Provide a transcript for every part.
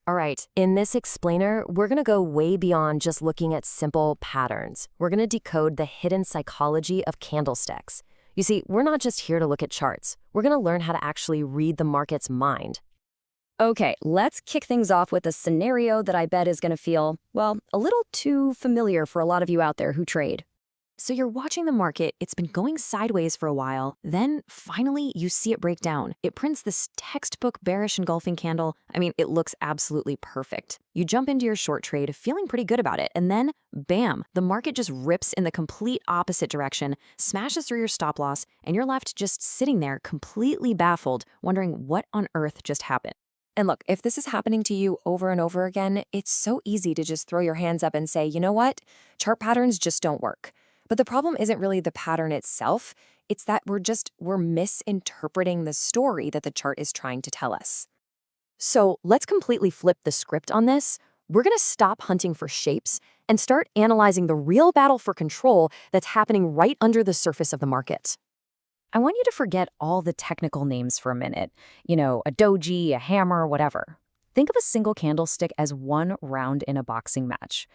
All right, in this explainer, we're going to go way beyond just looking at simple patterns. We're going to decode the hidden psychology of candlesticks. You see, we're not just here to look at charts. We're going to learn how to actually read the market's mind. Okay, let's kick things off with a scenario that I bet is going to feel, well, a little too familiar for a lot of you out there who trade. So you're watching the market, it's been going sideways for a while, then finally you see it break down. It prints this textbook bearish engulfing candle. I mean, it looks absolutely perfect. You jump into your short trade feeling pretty good about it, and then, bam, the market just rips in the complete opposite direction, smashes through your stop loss, and you're left just sitting there completely baffled, wondering what on earth just happened. And look, if this is happening to you over and over again, it's so easy to just throw your hands up and say, you know what? Chart patterns just don't work. But the problem isn't really the pattern itself. It's that we're misinterpreting the story that the chart is trying to tell us. So let's completely flip the script on this. We're going to stop hunting for shapes and start analyzing the real battle for control that's happening right under the surface of the market. I want you to forget all the technical names for a minute. You know, a doji, a hammer, whatever. Think of a single candlestick as one round in a boxing match.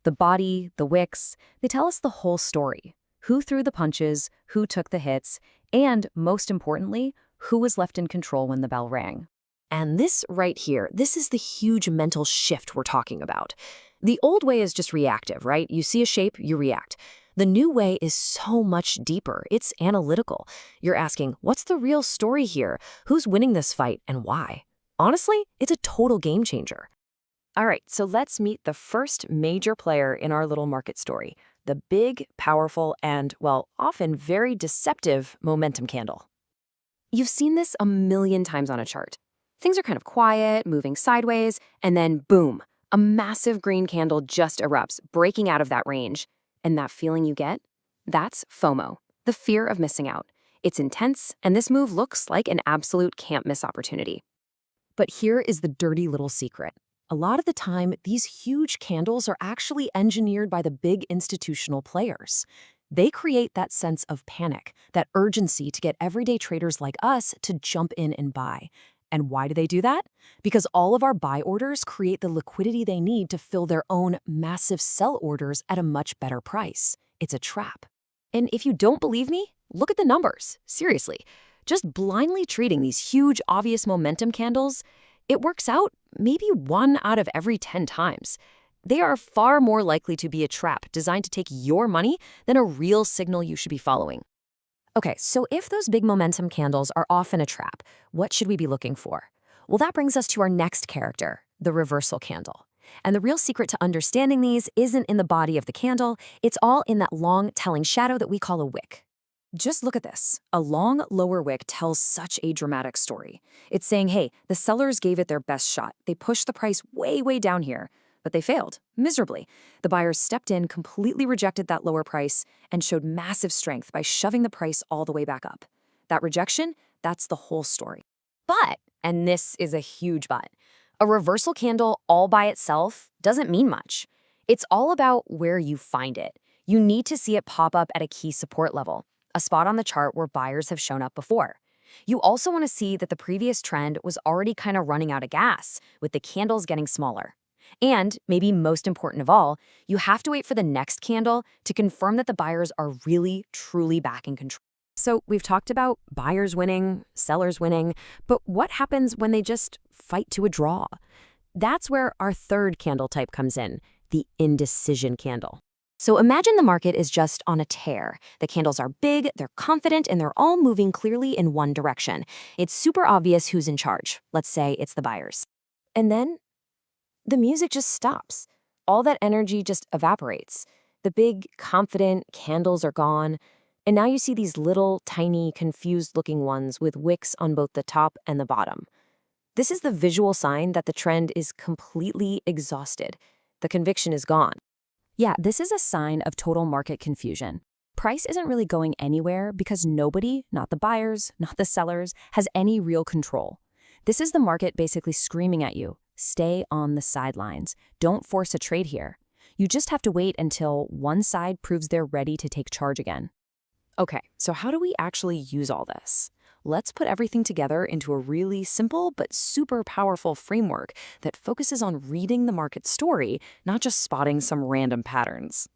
The body, the wicks, they tell us the whole story. Who threw the punches, who took the hits, and, most importantly, who was left in control when the bell rang. And this right here, this is the huge mental shift we're talking about. The old way is just reactive, right? You see a shape, you react. The new way is so much deeper. It's analytical. You're asking, what's the real story here? Who's winning this fight and why? Honestly, it's a total game changer. All right, so let's meet the first major player in our little market story, the big, powerful, and, well, often very deceptive momentum candle. You've seen this a million times on a chart. Things are kind of quiet, moving sideways, and then boom, a massive green candle just erupts, breaking out of that range. And that feeling you get? That's FOMO, the fear of missing out. It's intense, and this move looks like an absolute can't-miss opportunity. But here is the dirty little secret. A lot of the time, these huge candles are actually engineered by the big institutional players. They create that sense of panic, that urgency to get everyday traders like us to jump in and buy. And why do they do that? Because all of our buy orders create the liquidity they need to fill their own massive sell orders at a much better price. It's a trap. And if you don't believe me, look at the numbers. Seriously. Just blindly treating these huge, obvious momentum candles, it works out maybe 1 out of every 10 times. They are far more likely to be a trap designed to take your money than a real signal you should be following. Okay, so if those big momentum candles are often a trap, what should we be looking for? Well, that brings us to our next character, the reversal candle. And the real secret to understanding these isn't in the body of the candle, it's all in that long, telling shadow that we call a wick. Just look at this. A long lower wick tells such a dramatic story. It's saying, hey, the sellers gave it their best shot. They pushed the price way, way down here, but they failed, miserably. The buyers stepped in, completely rejected that lower price, and showed massive strength by shoving the price all the way back up. That rejection, that's the whole story. But, and this is a huge but, a reversal candle all by itself doesn't mean much. It's all about where you find it. You need to see it pop up at a key support level, a spot on the chart where buyers have shown up before. You also want to see that the previous trend was already kind of running out of gas, with the candles getting smaller. And, maybe most important of all, you have to wait for the next candle to confirm that the buyers are really, truly back in control. So we've talked about buyers winning, sellers winning, but what happens when they just fight to a draw? That's where our third candle type comes in, the indecision candle. So imagine the market is just on a tear. The candles are big, they're confident, and they're all moving clearly in one direction. It's super obvious who's in charge. Let's say it's the buyers. And then the music just stops. All that energy just evaporates. The big, confident candles are gone. And now you see these little, tiny, confused-looking ones with wicks on both the top and the bottom. This is the visual sign that the trend is completely exhausted. The conviction is gone. Yeah, this is a sign of total market confusion. Price isn't really going anywhere because nobody, not the buyers, not the sellers, has any real control. This is the market basically screaming at you, stay on the sidelines. Don't force a trade here. You just have to wait until one side proves they're ready to take charge again. Okay, so how do we actually use all this? Let's put everything together into a really simple but super powerful framework that focuses on reading the market story, not just spotting some random patterns.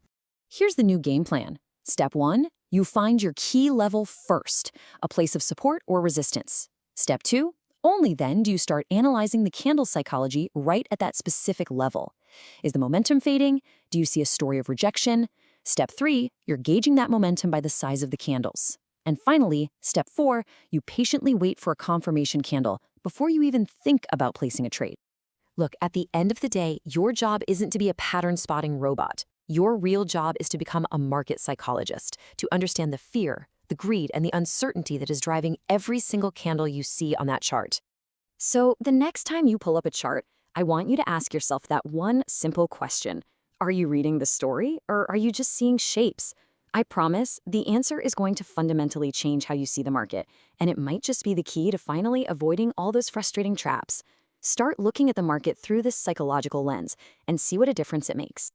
Here's the new game plan. Step 1, you find your key level first, a place of support or resistance. Step 2, only then do you start analyzing the candle psychology right at that specific level. Is the momentum fading? Do you see a story of rejection? Step 3, you're gauging that momentum by the size of the candles. And finally, step 4, you patiently wait for a confirmation candle before you even think about placing a trade. Look, at the end of the day, your job isn't to be a pattern spotting robot. Your real job is to become a market psychologist, to understand the fear, the greed, and the uncertainty that is driving every single candle you see on that chart. So the next time you pull up a chart, I want you to ask yourself that one simple question. Are you reading the story, or are you just seeing shapes? I promise the answer is going to fundamentally change how you see the market, and it might just be the key to finally avoiding all those frustrating traps. Start looking at the market through this psychological lens and see what a difference it makes.